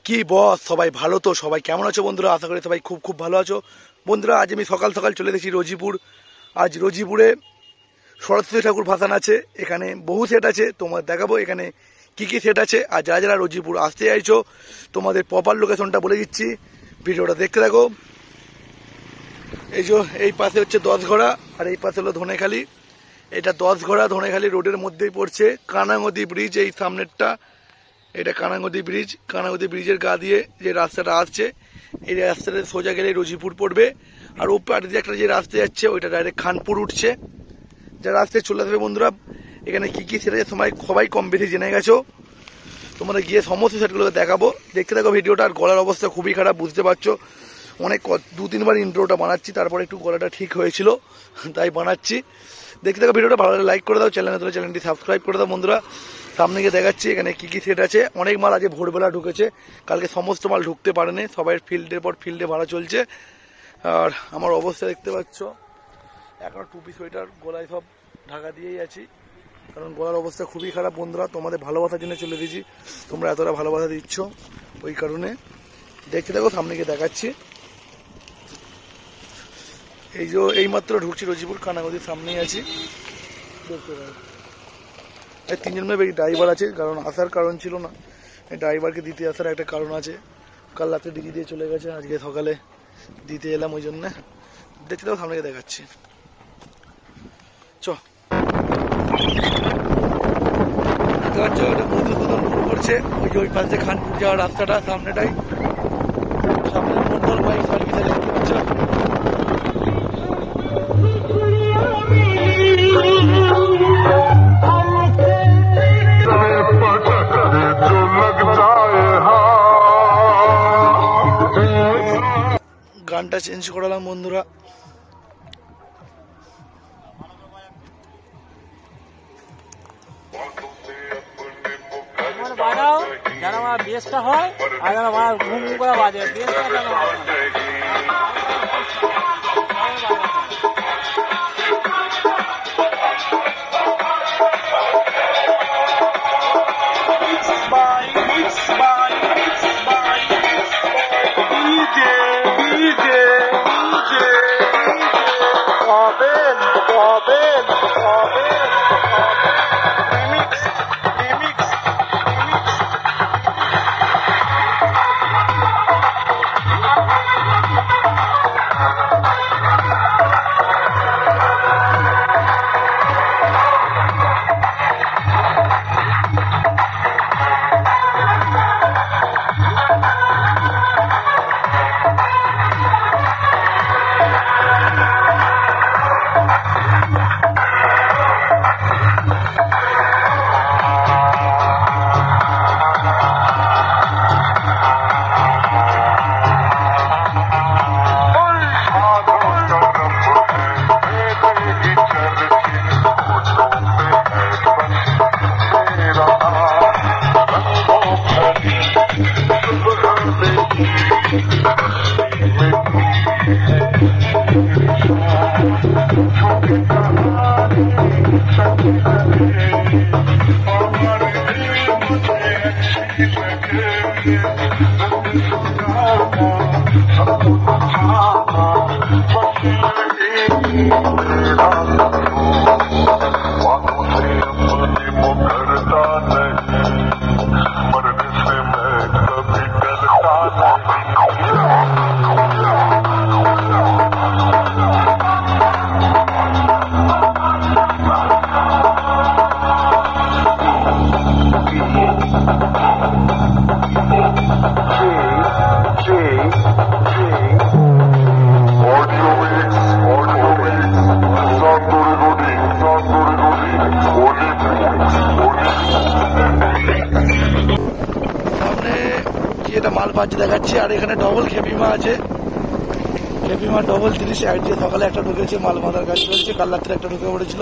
কি বস, সবাই ভালো তো? সবাই কেমন আছো বন্ধুরা? আশা করি সবাই খুব খুব ভালো আছো বন্ধুরা। আজ আমি সকাল সকাল চলে এসেছি রোজিপুর। আজ রোজিপুরে সরস্বতী ঠাকুর ভাসান আছে। এখানে বহু সেট আছে, তোমার দেখাবো এখানে কি কি সেট আছে। আর যারা যারা রোজিপুর আসতে চাইছো তোমাদের প্রপার লোকেশনটা বলে দিচ্ছি, ভিডিওটা দেখতে থাকো। এই যে এই পাশে হচ্ছে 10 ঘোড়া আর এই পাশে হলো ধনেখালি। এটা 10 ঘোড়া ধনেখালি রোডের মধ্যেই পড়ছে। কানাগদি ব্রিজ এই সামনেরটা, এটা কানাগদি ব্রিজ। কানাগদি ব্রিজের গা দিয়ে যে রাস্তাটা আসছে, এই রাস্তাটা সোজা গেলে রোজিপুর পড়বে। আর ওপার দিয়ে একটা যে রাস্তা যাচ্ছে ওইটা ডাইরেক্ট খানপুর উঠছে। যারা রাস্তায় চলে আসবে বন্ধুরা, এখানে কি কি সেটা সবাই কম বেশি জেনে গেছো। তোমরা গিয়ে সমস্ত সেটগুলোকে দেখাবো, দেখতে থাকো ভিডিওটা। আর গলার অবস্থা খুবই খারাপ, বুঝতে পারছো। অনেক 2-3 বার ইন্ট্রোটা বানাচ্ছি, তারপরে একটু গলাটা ঠিক হয়েছিল তাই বানাচ্ছি। দেখতে থাকো ভিডিওটা, ভালো লাগে লাইক করে দাও, চ্যানেলটি সাবস্ক্রাইব করে দাও বন্ধুরা। সামনে গিয়ে দেখাচ্ছি এখানে কি কি সেট আছে। অনেক মাল আজকে ভোরবেলা ঢুকেছে, কালকে সমস্ত মাল ঢুকতে পারেনি। সবাই ফিল্ডের পর ফিল্ডে ভাড়া চলছে। আর আমার অবস্থা দেখতে পাচ্ছ, এখন টুপি সোয়েটার গলায় সব ঢাকা দিয়েই আছি, কারণ গলার অবস্থা খুবই খারাপ বন্ধুরা। তোমাদের ভালোবাসার জন্য চলে দিয়েছি, তোমরা এতটা ভালোবাসা দিচ্ছ ওই কারণে। দেখতে থাকো, সামনে গিয়ে দেখাচ্ছি। এই যে এইমাত্র ঢুকছি রোজিপুর, কানাগদির সামনেই আছি, দেখতে পাবো। এই 3জন মেয়ে ড্রাইভার আছে, কারণ আসার কারণ ছিল না, এই ড্রাইভারকে দিতে আসার একটা কারণ আছে। কাল রাতে ডিজি দিয়ে চলে গেছে, আজকে সকালে দিতে এলাম ওই জন্য। দেখতে দাও, সামনে দেখাচ্ছি। চ করছে ওই যে ওই পাশে খানপুর যাওয়ার রাস্তাটা, সামনেটাই সামনে মন্ডল বাইক সার্ভিস আছে, দেখতে পাচ্ছ। গানটা চেঞ্জ করালাম বন্ধুরা। যারা আমার বেসটা হয় আর যারা আমার ঘুম ঘুম করে বাজে বেসটা যেন মাল বাজছে দেখাচ্ছি। আর এখানে ডবল খেপিমা আছে, খেপিমা ডবল 30। আজকে সকালে একটা ঢুকেছে, মাল বাঁধার কাজ চলছে, কাল রাত্রে একটা ঢুকে পড়েছিল।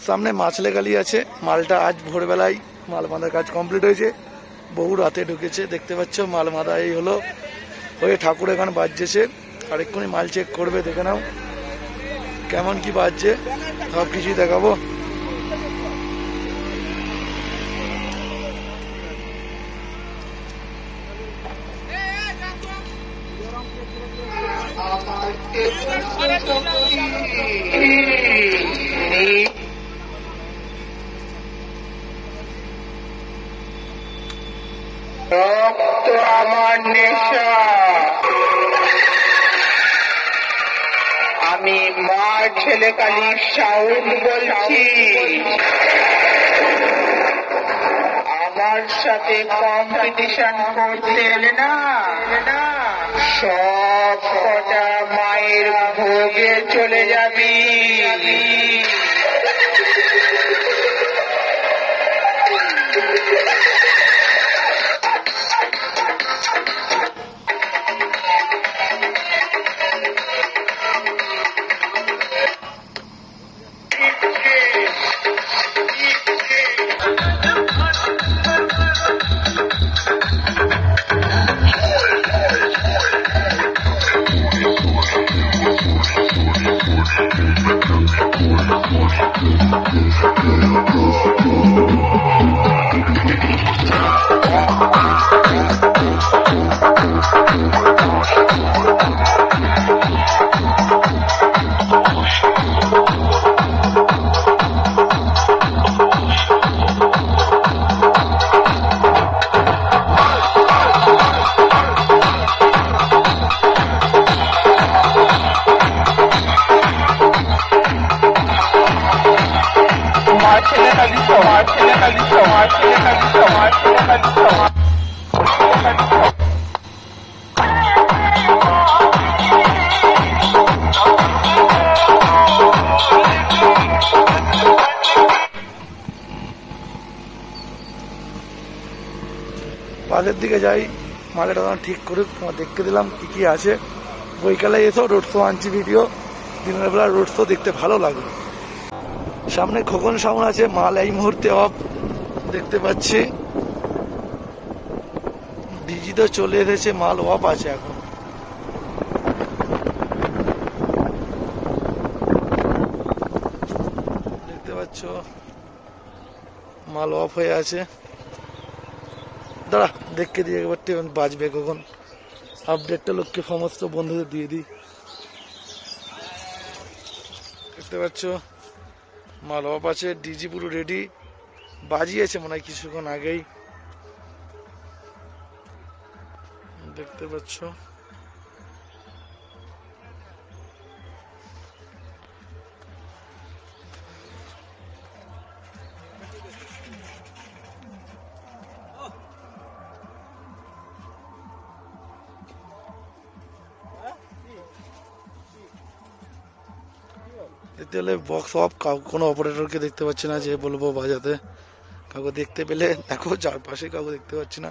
সামনে মাছলে গালি আছে। মালটা আজ ভোরবেলায় মাল বাঁধার কাজ কমপ্লিট হয়েছে, বহু রাতে ঢুকেছে। দেখতে পাচ্ছ মাল বাঁধা এই হলো হয়ে ঠাকুর এখানে বাজছে। আর এক্ষুনি মাল চেক করবে, দেখে নাও কেমন কি বাজছে, সব কিছুই দেখাবো। রক্ত আমার নেশা, আমি মার ছেলে কালী সাউন্ড বলছি। আমার সাথে কম্পিটিশন করতে এলে না, সব কটা মায়ের ভোগে চলে যাবি। পাশের দিকে যাই, মালটা ঠিক করে তোমার দেখতে দিলাম কি কি আছে। বৈকালে এসো, রোড শো আনছি ভিডিও। দিনের বেলা রোড শো দেখতে ভালো লাগবে। সামনে খোকন সাউন্ড আছে, মাল এই মুহূর্তে অফ দেখতে পাচ্ছি। ডিজি তো চলে এসেছে, মাল অফ আছে এখন। দেখতে পাচ্ছ মাল অফ হয়ে আছে। দাঁড়া দেখতে দিয়ে একবার বাজবে কখন, আপডেটটা লোককে সমস্ত বন্ধুদের দিয়ে দিই। দেখতে পাচ্ছ মাল অফ আছে, ডিজি পুরো রেডি, বাজিয়েছে মনে হয় কিছুক্ষণ আগেই। দেখতে পাচ্ছ দেখতে হলে বক্স অফ, কোনো অপারেটরকে দেখতে পাচ্ছি না যে বলবো বাজাতে, কাউকে দেখতে পেলে দেখো, চারপাশে কাউকে দেখতে পাচ্ছি না,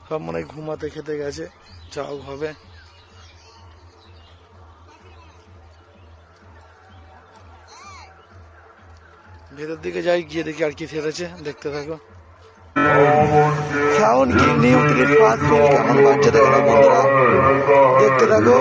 সব মনে হয় ঘুমাতে খেতে গেছে, যাও হবে। ভেতর দিকে যাই, গিয়ে দেখি আর কি ছেড়েছে, দেখতে থাকো। সাউন্ড কি নিউ 3 ফাস্ট ফিল কেমন বাজছে দেখো না বন্ধুরা, দেখতে থাকো।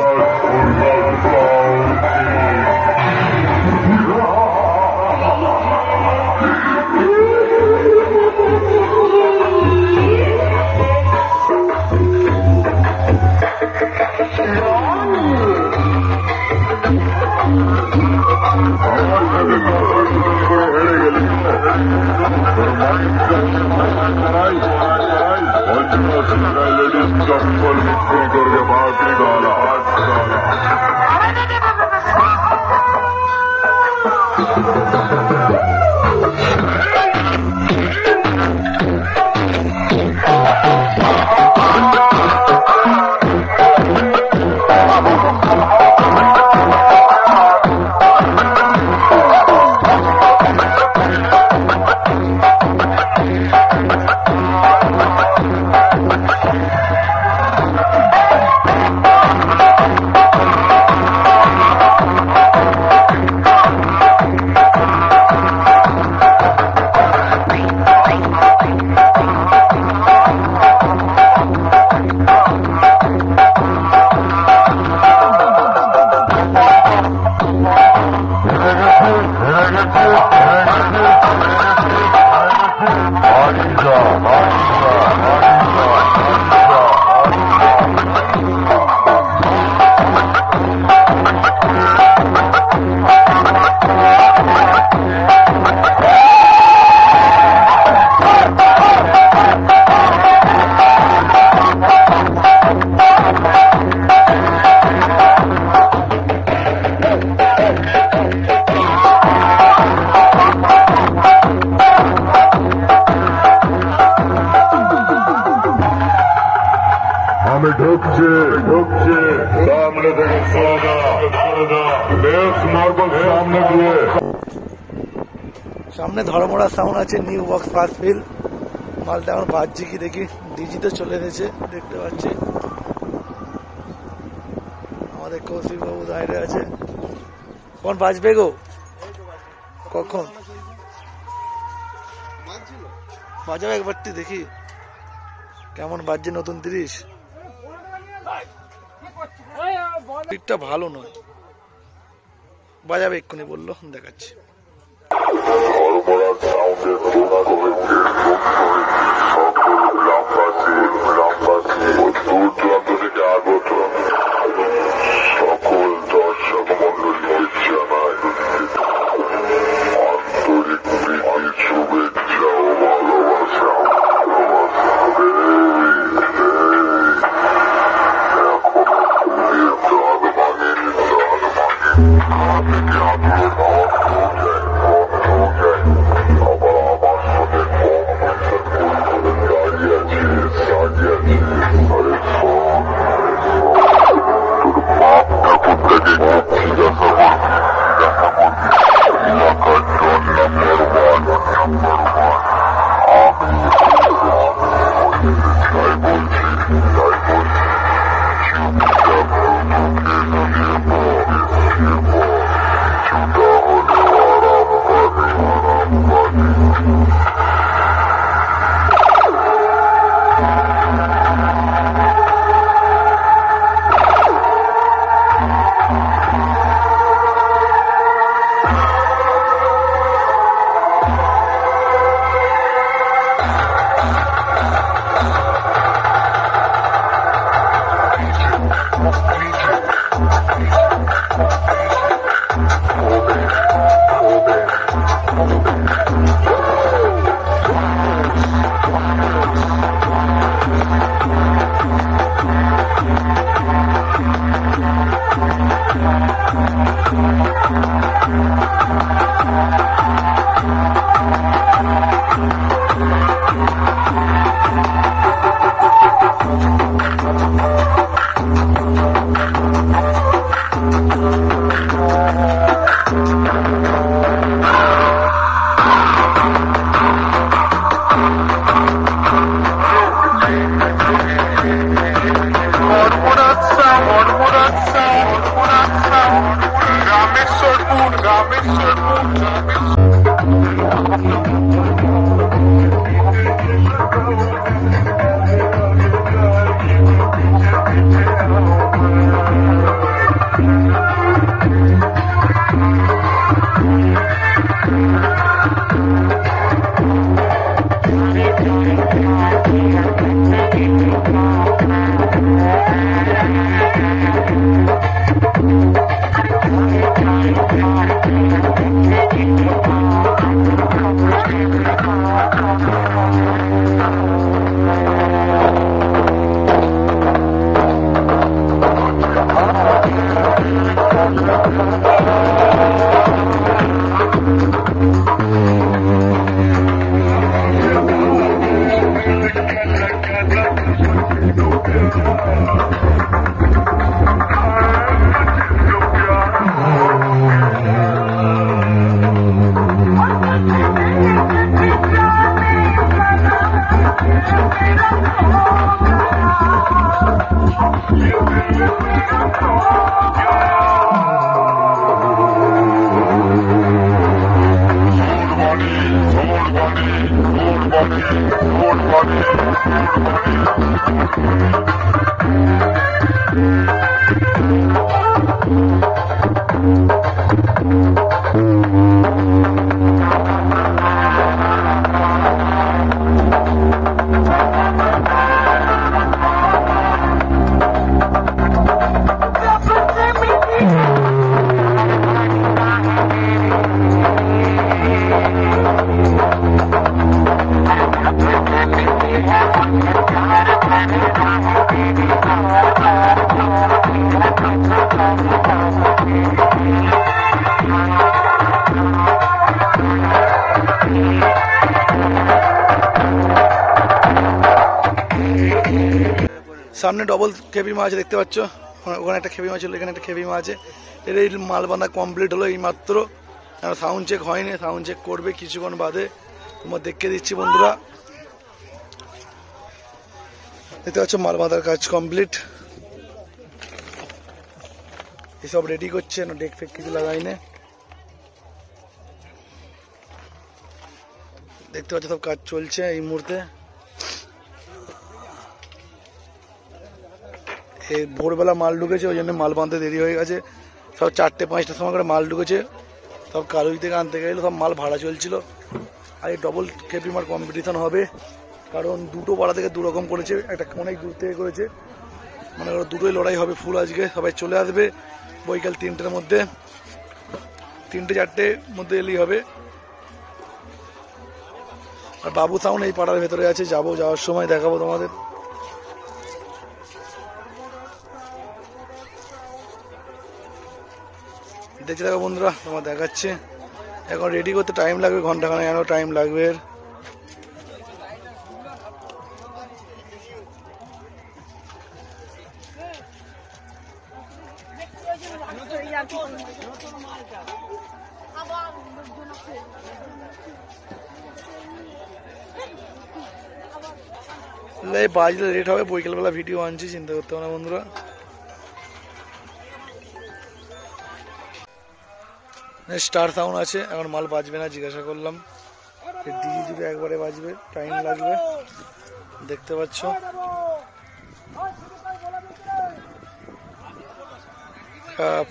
ঢুকছে ঢুকছে সামনে থেকে সামনে দিয়ে সামনে ধর্মরা সাউন্ড আছে, নিউ বক্স ফাস্ট ফিল। মালটা এখন বাজছে কি দেখি, ডিজি তো চলে এসেছে দেখতে পাচ্ছি। আমাদের কৌশিক বাবু দাঁড়িয়ে আছে। কখন বাজবে গো? কখন বাজাবে একবারটি দেখি কেমন বাজছে নতুন 30। স্পিডটা ভালো নয়, বাজাবে এক্ষুনি বললো, দেখাচ্ছি। সকল দর্শক মন্ডলী জানায় আন্তরিক প্রীতি, শুভেচ্ছা ও ভালোবাসা। সামনে ডবল খেপি মাছ দেখতে পাচ্ছ, ওখানে একটা খেপি মাছ ছিল, এখানে একটা খেপি মাছ আছে। এর এই মাল বাঁধা কমপ্লিট হলো এই মাত্র, সাউন্ড চেক হয়নি, সাউন্ড চেক করবে কিছুক্ষণ বাদে। তোমার দেখে দিচ্ছি বন্ধুরা, দেখতে পাচ্ছ মাল বাঁধার কাজ কমপ্লিট। এসব রেডি করছে, না ডেক ফেক কিছু লাগাইনি, দেখতে পাচ্ছ সব কাজ চলছে এই মুহূর্তে। এই ভোরবেলা মাল ঢুকেছে, ওই জন্য মাল বাঁধতে দেরি হয়ে গেছে। সব 4টে-5টার সময় করে মাল ঢুকেছে, সব কালুই থেকে আনতে গেলে সব মাল ভাড়া চলছিল। আর এই ডবল খেপি মার কম্পিটিশন হবে, কারণ দুটো পাড়া থেকে দুরকম করেছে, একটা অনেক দূর থেকে করেছে, মানে দুটোই লড়াই হবে ফুল। আজকে সবাই চলে আসবে বৈকাল 3টের মধ্যে, 3টে-4টের মধ্যে এলেই হবে। আর বাবু সাউন্ড এই পাড়ার ভেতরে আছে, যাওয়ার সময় দেখাবো তোমাদের। দেখতে থাকো বন্ধুরা, তোমার দেখাচ্ছে। এখন রেডি করতে টাইম লাগবে, ঘন্টাখানেক এখনো টাইম লাগবে। বাজলে লেট হবে, বৈকালবেলা ভিডিও আনছি, চিন্তা করতে হবে না বন্ধুরা। স্টার সাউন্ড আছে, এখন মাল বাজবে না, জিজ্ঞাসা করলাম। ডিজি জুড়ে একবারে বাজবে, টাইম লাগবে, দেখতে পাচ্ছ।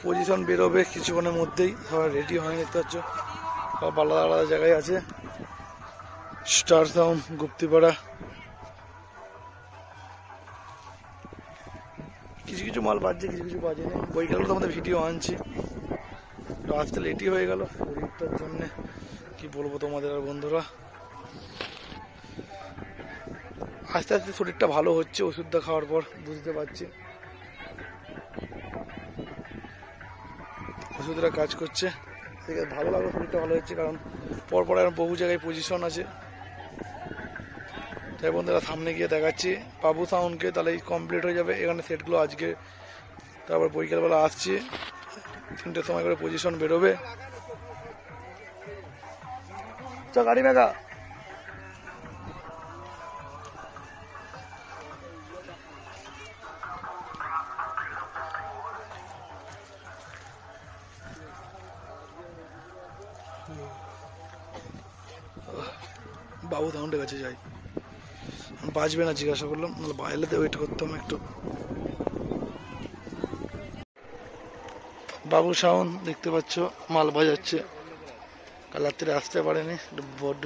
পজিশন বেরোবে কিছুক্ষণের মধ্যেই, সবাই রেডি হয়নি, দেখতে পাচ্ছ সব আলাদা আলাদা জায়গায় আছে। স্টার সাউন্ড গুপ্তিপাড়া, কিছু কিছু মাল বাজছে, কিছু কিছু বাজেনি। বৈকালে তো আমাদের ভিডিও আনছি, আসতে লেটই হয়ে গেল শরীরটার জন্যে, কি বলবো তোমাদের। আর বন্ধুরা আস্তে আস্তে শরীরটা ভালো হচ্ছে, ওষুধটা খাওয়ার পর বুঝতে পারছি ওষুধটা কাজ করছে। ঠিক আছে, ভালো লাগলো, শরীরটা ভালো হচ্ছে, কারণ পরপর এখন বহু জায়গায় পজিশন আছে। তাই বন্ধুরা সামনে গিয়ে দেখাচ্ছি বাবু সাউন্ডকে, তাহলে কমপ্লিট হয়ে যাবে এখানে সেটগুলো আজকে। তারপর বৈকালবেলা আসছি, 3টের সময় করে পজিশন বেরোবে। চ গাড়ি মেগা, বাবু সাউন্ডের কাছে যাই, বাজবে না জিজ্ঞাসা করলাম, নাহলে বাইরেতে ওয়েট করতাম একটু। বাবু সাউন্ড দেখতে পাচ্ছ মাল বাজাচ্ছে, কাল রাত্রে আসতে পারেনি, বড্ড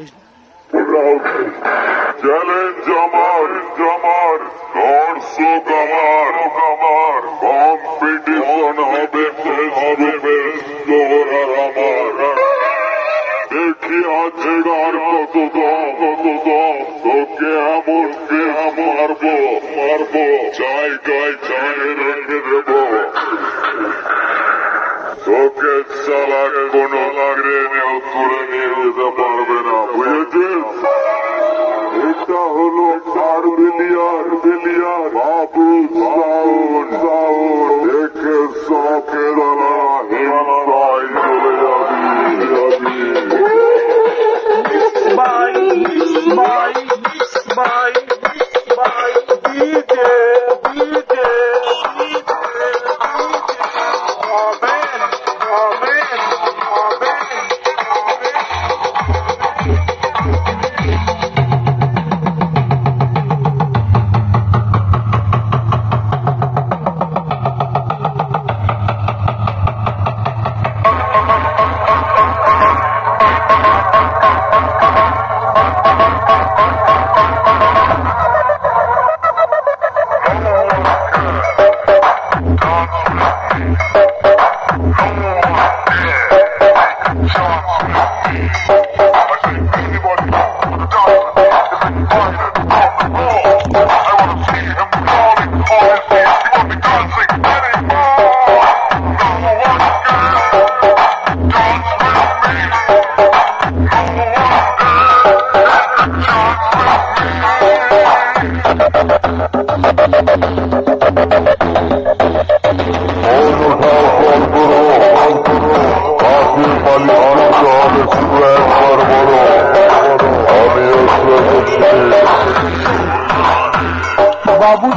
চ্যালেঞ্জ আমার দর্শক আমার কম্পিটিশন হবে আমার। দেখি আছে আর কত দম তোকে এমনকে মারবো জায়গায় রেখে দেবো তোকে। চালা কোনো ট্রেনেও তুলে নিয়ে যেতে পারবে না, বুঝেছিস? এটা হলো বিলিয়ার বাবু সাউন্ড। দেখে শখে দাঁড়া, হিংসায় চলে যাবি। বাই। Babu